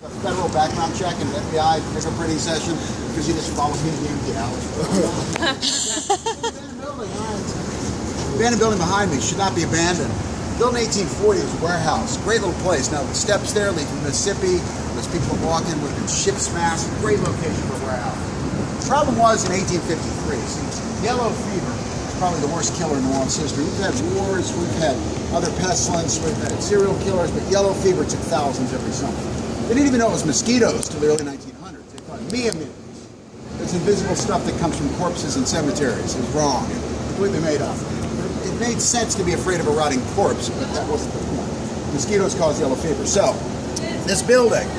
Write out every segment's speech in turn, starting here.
A federal background check and an FBI fingerprinting session because you just followed me in the empty alley. Abandoned building behind me should not be abandoned. Built in 1840 was a warehouse. Great little place. Now the steps there lead to Mississippi. Those people walking would have been ship smashed. Great location for a warehouse. The problem was in 1853. See, yellow fever is probably the worst killer in New Orleans history. We've had wars, we've had other pestilence, we've had serial killers, but yellow fever took thousands every summer. They didn't even know it was mosquitoes till the early 1900s. They thought mealy. It's invisible stuff that comes from corpses in cemeteries. It was wrong. Completely made up. It made sense to be afraid of a rotting corpse, but that wasn't the point. Mosquitoes cause yellow fever. So, this building,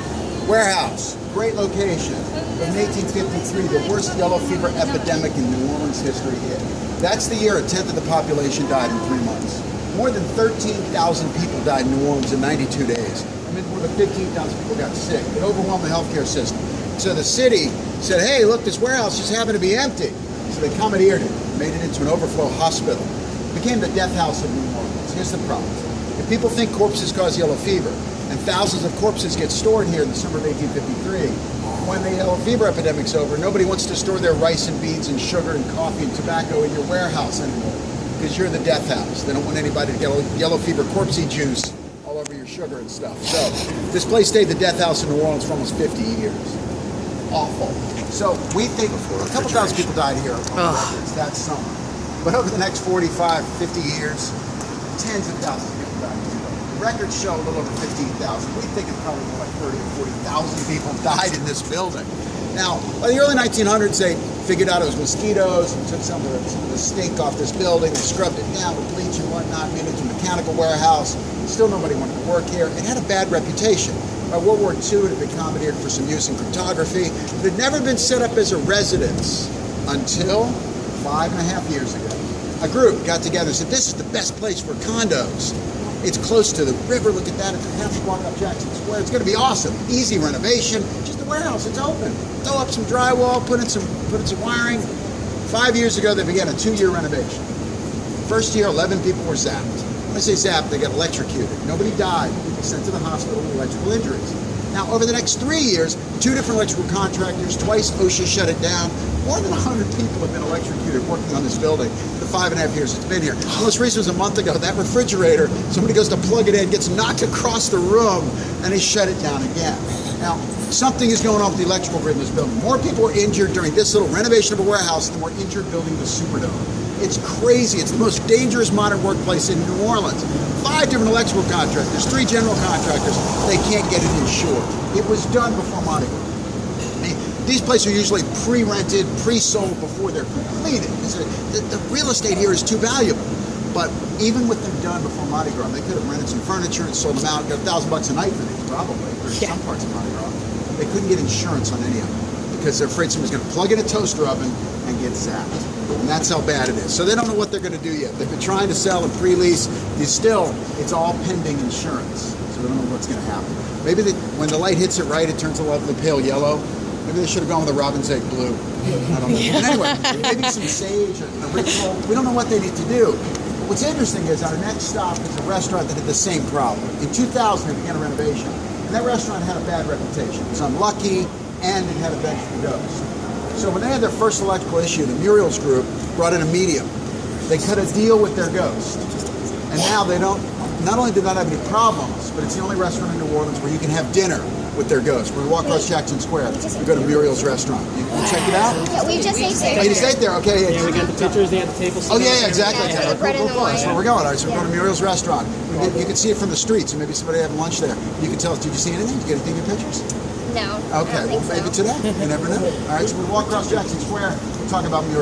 warehouse, great location. In 1853, the worst yellow fever epidemic in New Orleans history hit. That's the year a tenth of the population died in 3 months. More than 13,000 people died in New Orleans in 92 days. I mean, more than 15,000 people got sick. It overwhelmed the healthcare system. So the city said, hey, look, this warehouse just happened to be empty. So they commandeered it, made it into an overflow hospital. It became the death house of New Orleans. Here's the problem. If people think corpses cause yellow fever, and thousands of corpses get stored here in the summer of 1853, when the yellow fever epidemic's over, nobody wants to store their rice and beans and sugar and coffee and tobacco in your warehouse anymore, because you're the death house. They don't want anybody to get yellow fever corpsey juice all over your sugar and stuff. So this place stayed the death house in New Orleans for almost 50 years. Awful. So we think a couple thousand people died here on records that summer. But over the next 45, 50 years, tens of thousands of people died here. The records show a little over 15,000. We think it's probably more like 30 or 40,000 people died in this building. Now, by the early 1900s, they figured out it was mosquitoes and took some of the stink off this building. They scrubbed it down with bleach and whatnot, made it into a mechanical warehouse. Still nobody wanted to work here. It had a bad reputation. By World War II, it had been commandeered for some use in cryptography. It had never been set up as a residence until 5.5 years ago. A group got together and said, this is the best place for condos. It's close to the river. Look at that. It's a half block up Jackson Square. It's going to be awesome. Easy renovation. Just a warehouse. It's open. Throw up some drywall, put in some wiring. 5 years ago, they began a 2-year renovation. First year, 11 people were zapped. When I say zapped, they got electrocuted. Nobody died. People sent to the hospital with electrical injuries. Now, over the next 3 years, 2 different electrical contractors, twice OSHA shut it down. More than 100 people have been electrocuted working on this building for the 5.5 years it's been here. The most recent was a month ago. That refrigerator, somebody goes to plug it in, gets knocked across the room, and they shut it down again. Now, something is going on with the electrical grid in this building. More people were injured during this little renovation of a warehouse than were injured building the Superdome. It's crazy. It's the most dangerous modern workplace in New Orleans. 5 different electrical contractors, 3 general contractors. They can't get it insured. It was done before Mardi Gras. These places are usually pre-rented, pre-sold before they're completed. The real estate here is too valuable. But even with them done before Mardi Gras, they could have rented some furniture and sold them out, got $1,000 a night for these probably, for some parts of Mardi Gras. They couldn't get insurance on any of them because they're afraid somebody's going to plug in a toaster oven and get zapped. And that's how bad it is. So they don't know what they're going to do yet. They've been trying to sell and pre-lease. It's all pending insurance. So they don't know what's going to happen. Maybe when the light hits it right, it turns a lovely pale yellow. Maybe they should have gone with a robin's egg blue. I don't know. Yeah. But anyway, maybe some sage, a ritual. We don't know what they need to do. But what's interesting is our next stop is a restaurant that had the same problem. In 2000, they began a renovation. And that restaurant had a bad reputation. It was unlucky, and it had a vegetable ghost. So when they had their first electrical issue, the Muriel's group brought in a medium. They cut a deal with their ghost. And now they don't, not only do they not have any problems, but it's the only restaurant in New Orleans where you can have dinner with their ghost. When we walk across Jackson Square, we go to Muriel's restaurant. You check it out? Yeah, we just ate there. Oh, you just ate there? Okay. Yeah, we got the pictures, they had the table. Oh, yeah, exactly. Yeah, the bread and the wine. That's where we're going. All right, so we're going to Muriel's restaurant. You can see it from the street, so maybe somebody having lunch there. You can tell us, did you see anything? Did you get anything in your pictures? No. Okay, well, maybe today. You never know. All right, so we walk across Jackson Square. We'll talk about Muriel.